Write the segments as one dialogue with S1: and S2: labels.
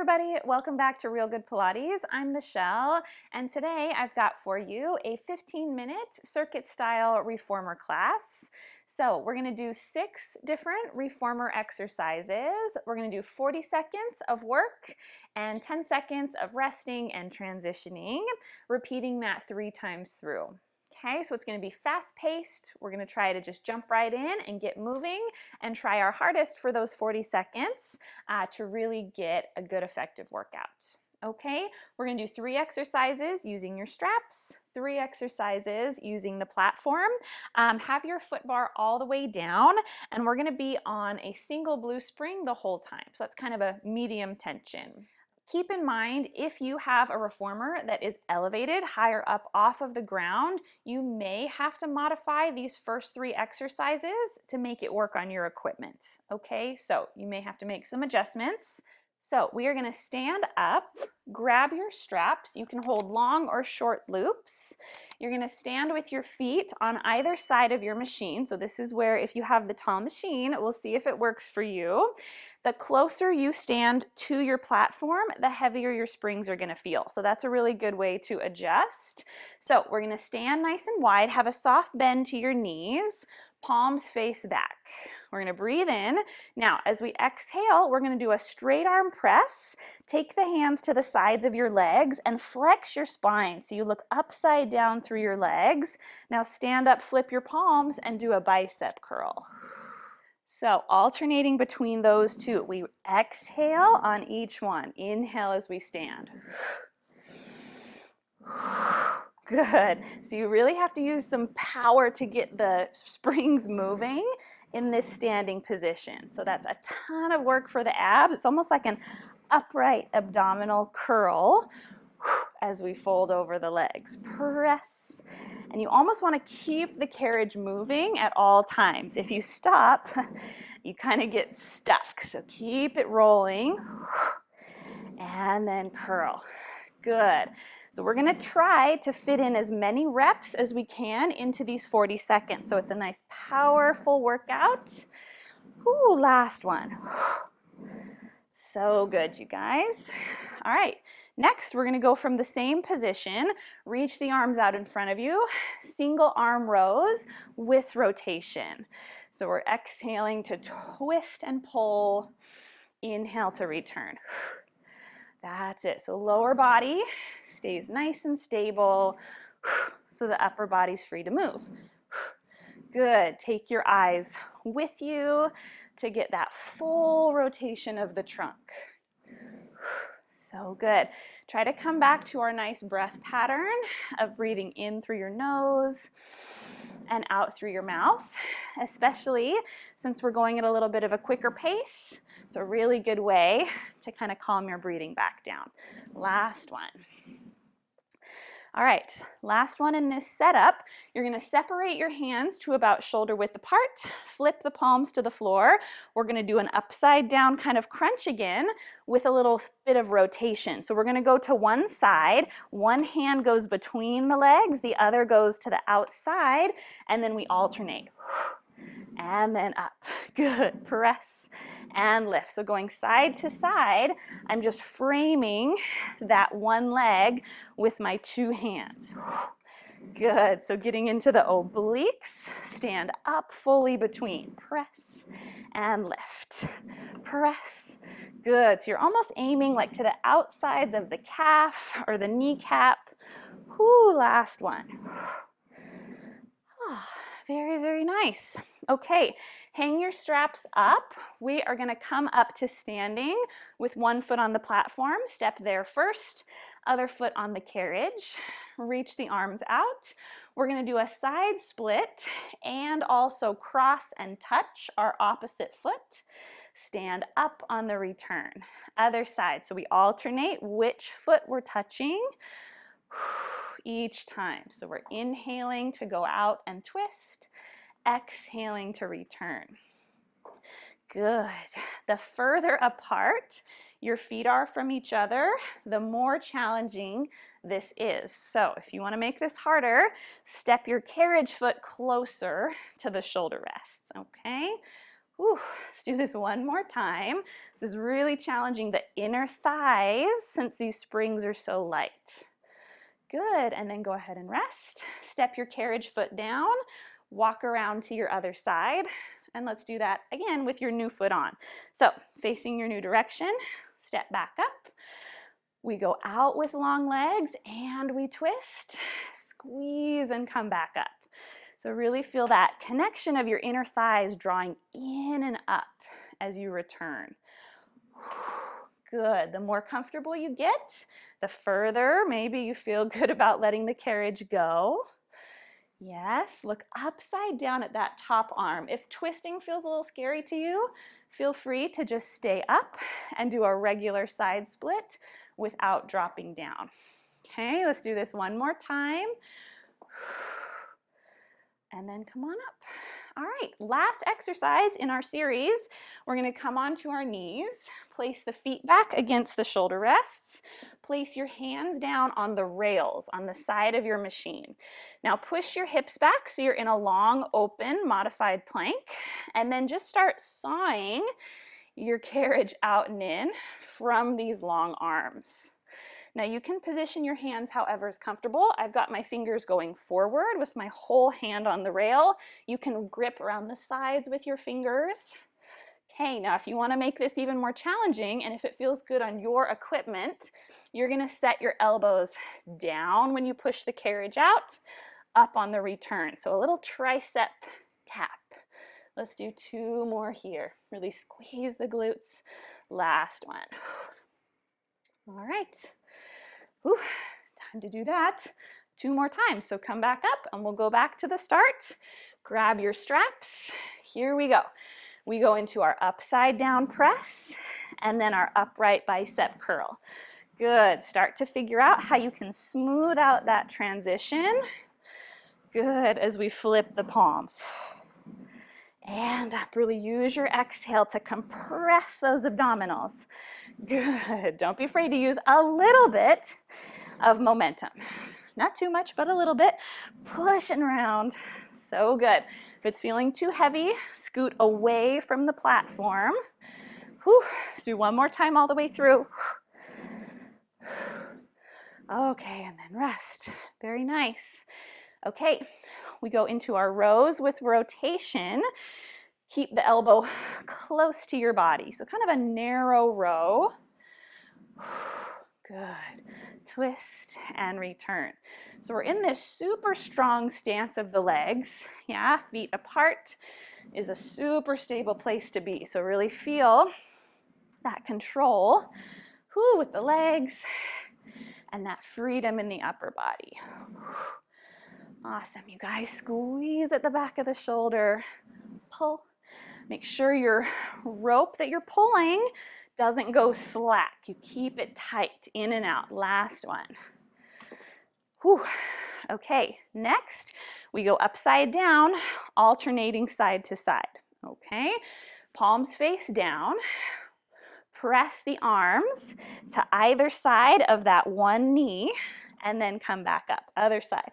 S1: everybody, welcome back to Real Good Pilates. I'm Michelle, and today I've got for you a 15-minute circuit style reformer class. So we're going to do 6 different reformer exercises. We're going to do 40 seconds of work and 10 seconds of resting and transitioning, repeating that 3 times through. Okay, so it's going to be fast-paced. We're going to try to just jump right in and get moving and try our hardest for those 40 seconds to really get a good effective workout. Okay, we're going to do 3 exercises using your straps, 3 exercises using the platform. Have your foot bar all the way down, and we're going to be on a single blue spring the whole time. So that's kind of a medium tension. Keep in mind, if you have a reformer that is elevated higher up off of the ground, you may have to modify these first 3 exercises to make it work on your equipment. Okay, so you may have to make some adjustments. So we are going to stand up, grab your straps. You can hold long or short loops. You're going to stand with your feet on either side of your machine. So this is where, if you have the tall machine, we'll see if it works for you. The closer you stand to your platform, the heavier your springs are going to feel. So that's a really good way to adjust. So we're going to stand nice and wide, have a soft bend to your knees, palms face back. We're going to breathe in. Now, as we exhale, we're going to do a straight arm press. Take the hands to the sides of your legs and flex your spine so you look upside down through your legs. Now stand up, flip your palms, and do a bicep curl. So alternating between those 2. We exhale on each one. Inhale as we stand. Good. So you really have to use some power to get the springs moving in this standing position. So that's a ton of work for the abs. It's almost like an upright abdominal curl as we fold over the legs. Press. And you almost want to keep the carriage moving at all times. If you stop, you kind of get stuck. So keep it rolling. And then curl. Good. So we're going to try to fit in as many reps as we can into these 40 seconds. So it's a nice powerful workout. Ooh, last one. So good, you guys. All right. Next, we're going to go from the same position, reach the arms out in front of you, single arm rows with rotation. So we're exhaling to twist and pull, inhale to return. That's it. So lower body stays nice and stable, so the upper body's free to move. Good. Take your eyes with you to get that full rotation of the trunk. So good. Try to come back to our nice breath pattern of breathing in through your nose and out through your mouth, especially since we're going at a little bit of a quicker pace. It's a really good way to kind of calm your breathing back down. Last one. All right, last one in this setup. You're going to separate your hands to about shoulder width apart, flip the palms to the floor. We're going to do an upside down kind of crunch again with a little bit of rotation. So we're going to go to one side. One hand goes between the legs, the other goes to the outside, and then we alternate. And then up. Good. Press and lift. So going side to side, I'm just framing that one leg with my 2 hands. Good. So getting into the obliques, stand up fully between. Press and lift. Press. Good. So you're almost aiming like to the outsides of the calf or the kneecap. Whoo, last one. Very, very nice. Okay, hang your straps up. We are going to come up to standing with one foot on the platform. Step there first, other foot on the carriage. Reach the arms out. We're going to do a side split and also cross and touch our opposite foot. Stand up on the return. Other side. So we alternate which foot we're touching each time. So we're inhaling to go out and twist, exhaling to return. Good. The further apart your feet are from each other, the more challenging this is. So if you want to make this harder, step your carriage foot closer to the shoulder rests, okay? Whew. Let's do this one more time. This is really challenging the inner thighs since these springs are so light. Good, and then go ahead and rest. Step your carriage foot down, walk around to your other side, and let's do that again with your new foot on. So, facing your new direction, step back up. We go out with long legs and we twist, squeeze, and come back up. So really feel that connection of your inner thighs drawing in and up as you return. Good. The more comfortable you get, the further maybe you feel good about letting the carriage go. Yes, look upside down at that top arm. If twisting feels a little scary to you, feel free to just stay up and do a regular side split without dropping down. Okay, let's do this one more time. And then come on up. All right, last exercise in our series, we're going to come onto our knees, place the feet back against the shoulder rests, place your hands down on the rails on the side of your machine. Now push your hips back so you're in a long, open, modified plank, and then just start sawing your carriage out and in from these long arms. Now you can position your hands however is comfortable. I've got my fingers going forward with my whole hand on the rail. You can grip around the sides with your fingers. Okay, now if you want to make this even more challenging and if it feels good on your equipment, you're going to set your elbows down when you push the carriage out, up on the return. So a little tricep tap. Let's do 2 more here. Really squeeze the glutes. Last one. All right. Whew, time to do that 2 more times. So come back up and we'll go back to the start. Grab your straps. Here we go. We go into our upside down press and then our upright bicep curl. Good. Start to figure out how you can smooth out that transition. Good, as we flip the palms. And up. Really use your exhale to compress those abdominals. Good. Don't be afraid to use a little bit of momentum. Not too much, but a little bit. Pushing around. So good. If it's feeling too heavy, scoot away from the platform. Whew. Let's do one more time all the way through. Okay, and then rest. Very nice. Okay, we go into our rows with rotation. Keep the elbow close to your body. So kind of a narrow row. Good. Twist and return. So we're in this super strong stance of the legs. Yeah, feet apart is a super stable place to be. So really feel that control with the legs and that freedom in the upper body. Awesome, you guys. Squeeze at the back of the shoulder. Pull. Make sure your rope that you're pulling doesn't go slack. You keep it tight, in and out. Last one. Whew. Okay, next we go upside down, alternating side to side. Okay, palms face down. Press the arms to either side of that one knee and then come back up. Other side.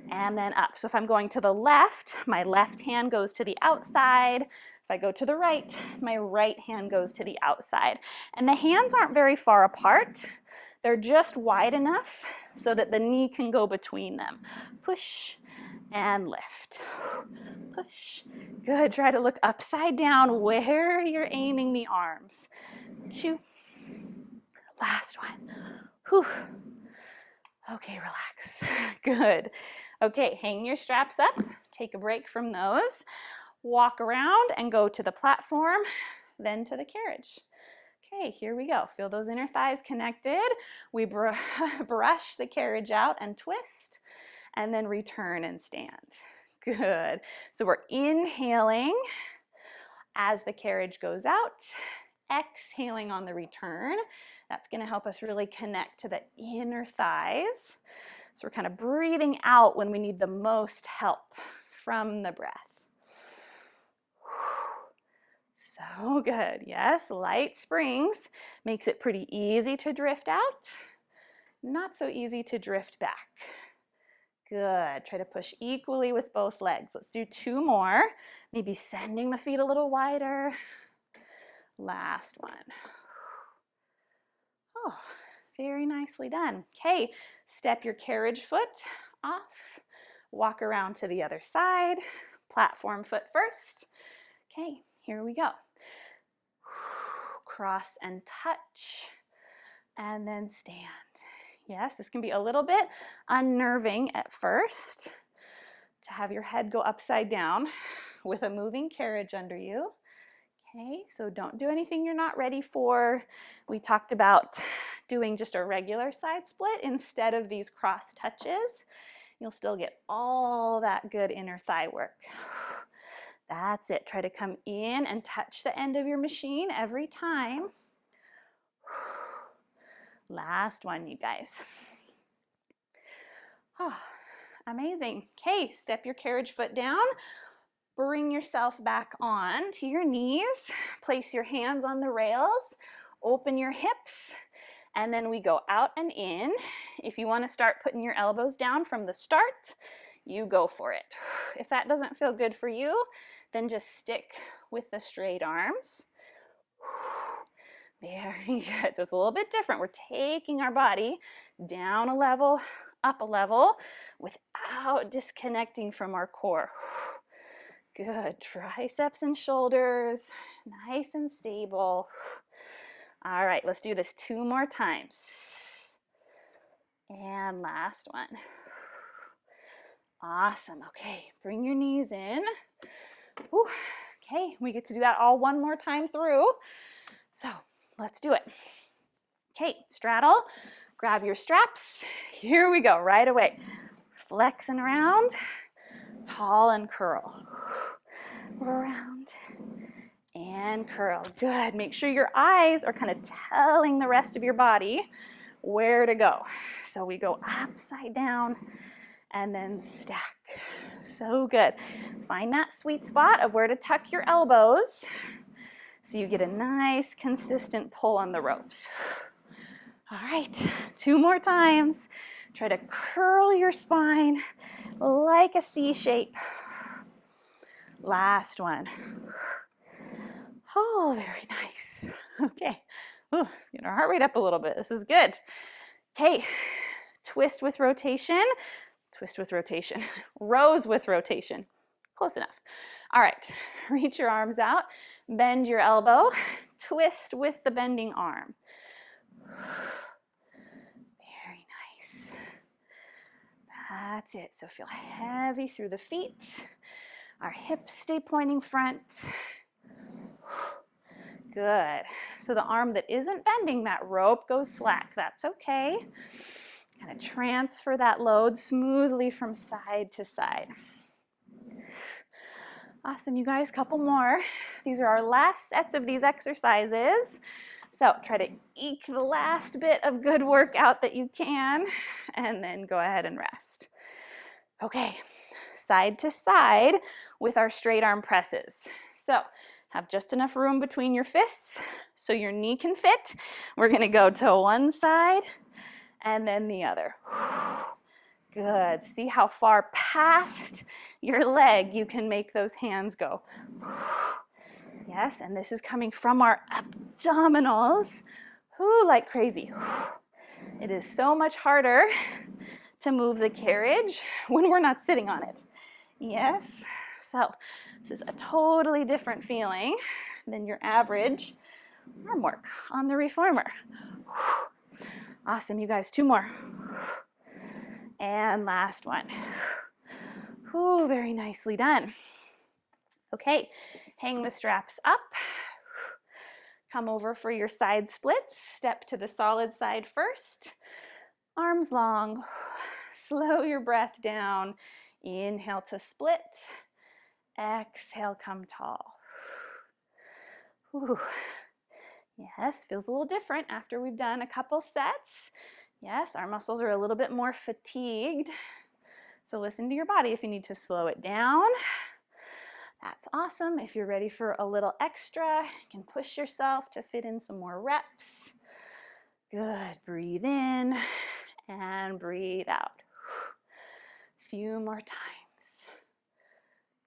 S1: And then up. So if I'm going to the left, my left hand goes to the outside. If I go to the right, my right hand goes to the outside. And the hands aren't very far apart. They're just wide enough so that the knee can go between them. Push and lift. Push. Good. Try to look upside down where you're aiming the arms. 2. Last one. Whew. Okay, relax. Good. Okay, hang your straps up. Take a break from those. Walk around and go to the platform, then to the carriage. Okay, here we go. Feel those inner thighs connected. We brush the carriage out and twist, and then return and stand. Good. So we're inhaling as the carriage goes out, exhaling on the return. That's going to help us really connect to the inner thighs. So we're kind of breathing out when we need the most help from the breath. So good. Yes, light springs makes it pretty easy to drift out. Not so easy to drift back. Good. Try to push equally with both legs. Let's do 2 more. Maybe sending the feet a little wider. Last one. Oh, very nicely done. Okay, step your carriage foot off. Walk around to the other side. Platform foot first. Okay, here we go. Cross and touch, and then stand. Yes, this can be a little bit unnerving at first to have your head go upside down with a moving carriage under you. Okay, so don't do anything you're not ready for. We talked about doing just a regular side split instead of these cross touches. You'll still get all that good inner thigh work. That's it. Try to come in and touch the end of your machine every time. Last one, you guys. Oh, amazing. Okay, step your carriage foot down. Bring yourself back on to your knees. Place your hands on the rails. Open your hips. And then we go out and in. If you want to start putting your elbows down from the start, you go for it. If that doesn't feel good for you, then just stick with the straight arms. Very good. So it's a little bit different. We're taking our body down a level, up a level, without disconnecting from our core. Good. Triceps and shoulders, nice and stable. All right, let's do this 2 more times. And last one. Awesome. Okay, bring your knees in. Ooh. Okay, we get to do that all 1 more time through. So let's do it. Okay, straddle, grab your straps. Here we go, right away. Flexing around, tall and curl. Around and curl. Good. Make sure your eyes are kind of telling the rest of your body where to go. So we go upside down and then stack. So good. Find that sweet spot of where to tuck your elbows so you get a nice consistent pull on the ropes. All right, 2 more times. Try to curl your spine like a C shape. Last one. Oh, very nice. Okay. Ooh, let's get our heart rate up a little bit. This is good. Okay. Twist with rotation. Twist with rotation. Rows with rotation. Close enough. All right. Reach your arms out. Bend your elbow. Twist with the bending arm. Very nice. That's it. So feel heavy through the feet. Our hips stay pointing front. Good. So the arm that isn't bending, that rope goes slack. That's okay. Kind of transfer that load smoothly from side to side. Awesome, you guys. Couple more. These are our last sets of these exercises. So try to eke the last bit of good work out that you can, and then go ahead and rest. Okay. Side to side with our straight arm presses. So have just enough room between your fists so your knee can fit. We're going to go to one side and then the other. Good. See how far past your leg you can make those hands go. Yes, and this is coming from our abdominals. Ooh, like crazy. It is so much harder to move the carriage when we're not sitting on it. Yes, so this is a totally different feeling than your average arm work on the reformer. Awesome, you guys. 2 more. And last one. Ooh, very nicely done. Okay, hang the straps up. Come over for your side splits. Step to the solid side first. Arms long. Slow your breath down. Inhale to split. Exhale, come tall. Ooh. Yes, feels a little different after we've done a couple sets. Yes, our muscles are a little bit more fatigued. So listen to your body if you need to slow it down. That's awesome. If you're ready for a little extra, you can push yourself to fit in some more reps. Good. Breathe in and breathe out. Few more times.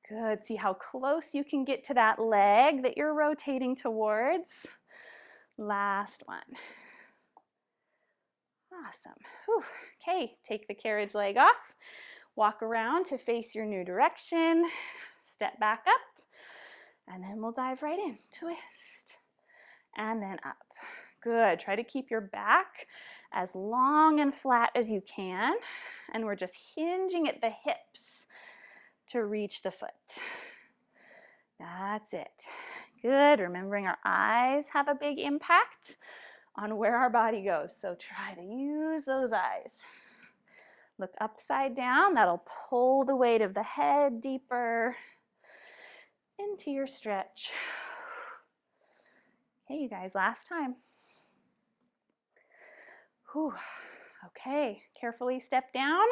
S1: Good. See how close you can get to that leg that you're rotating towards. Last one. Awesome. Whew. Okay, take the carriage leg off. Walk around to face your new direction. Step back up. And then we'll dive right in. Twist. And then up. Good. Try to keep your back as long and flat as you can. And we're just hinging at the hips to reach the foot. That's it. Good. Remembering our eyes have a big impact on where our body goes. So try to use those eyes. Look upside down. That'll pull the weight of the head deeper into your stretch. Okay, you guys, last time. Whew. Okay, carefully step down.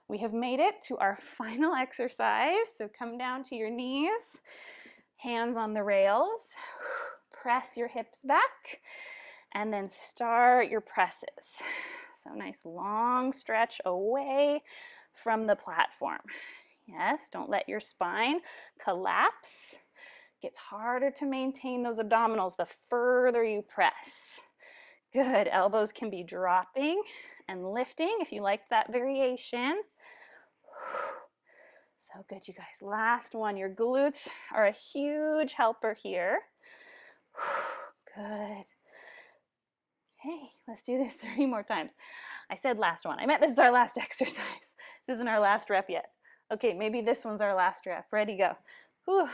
S1: We have made it to our final exercise. So come down to your knees, hands on the rails, press your hips back, and then start your presses. So nice long stretch away from the platform. Yes, don't let your spine collapse. It gets harder to maintain those abdominals the further you press. Good. Elbows can be dropping and lifting if you like that variation. So good, you guys. Last one. Your glutes are a huge helper here. Good. Okay, let's do this 3 more times. I said last one. I meant this is our last exercise. This isn't our last rep yet. Okay, maybe this one's our last rep. Ready, go. Whew.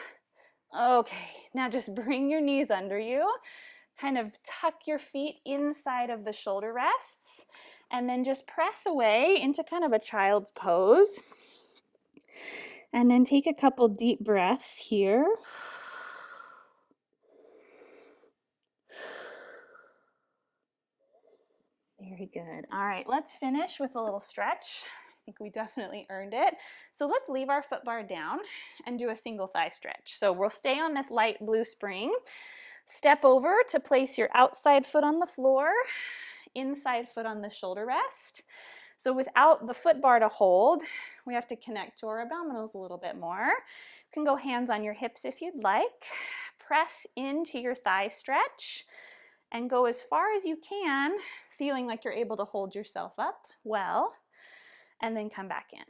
S1: Okay, now just bring your knees under you. Kind of tuck your feet inside of the shoulder rests. And then just press away into kind of a child's pose. And then take a couple deep breaths here. Very good. All right, let's finish with a little stretch. I think we definitely earned it. So let's leave our foot bar down and do a single thigh stretch. So we'll stay on this light blue spring. Step over to place your outside foot on the floor, inside foot on the shoulder rest. So without the foot bar to hold, we have to connect to our abdominals a little bit more. You can go hands on your hips if you'd like. Press into your thigh stretch and go as far as you can, feeling like you're able to hold yourself up well, and then come back in.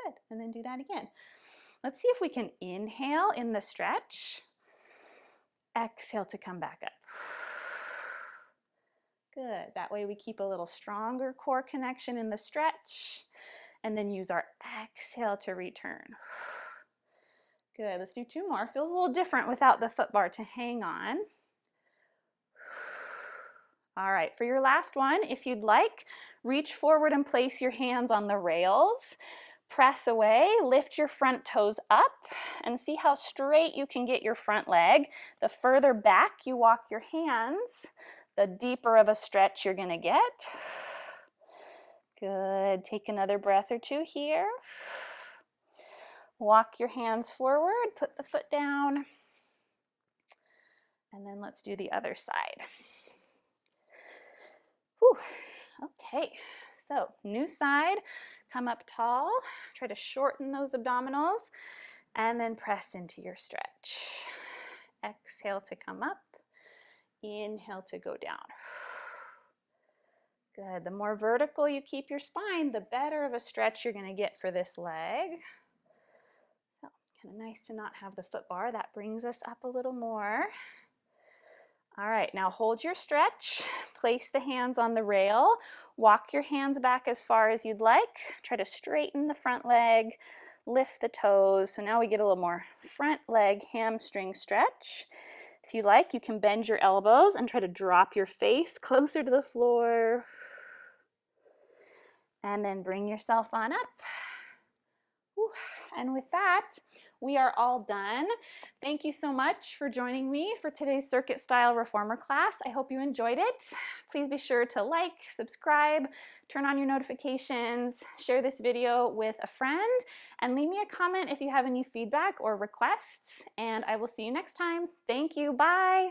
S1: Good, and then do that again. Let's see if we can inhale in the stretch. Exhale to come back up. Good, that way we keep a little stronger core connection in the stretch, and then use our exhale to return. Good, let's do 2 more. Feels a little different without the foot bar to hang on. All right, for your last one, if you'd like, reach forward and place your hands on the rails. Press away, lift your front toes up, and see how straight you can get your front leg. The further back you walk your hands, the deeper of a stretch you're gonna get. Good, take another breath or 2 here. Walk your hands forward, put the foot down, and then let's do the other side. Whew. Okay, so new side, come up tall, try to shorten those abdominals, and then press into your stretch. Exhale to come up, inhale to go down. Good, the more vertical you keep your spine, the better of a stretch you're gonna get for this leg. So, kind of nice to not have the foot bar. That brings us up a little more. All right, now hold your stretch, place the hands on the rail, walk your hands back as far as you'd like, try to straighten the front leg, lift the toes. So now we get a little more front leg hamstring stretch. If you like, you can bend your elbows and try to drop your face closer to the floor. And then bring yourself on up. Whew. And with that, we are all done. Thank you so much for joining me for today's Circuit Style Reformer class. I hope you enjoyed it. Please be sure to like, subscribe, turn on your notifications, share this video with a friend, and leave me a comment if you have any feedback or requests. And I will see you next time. Thank you. Bye.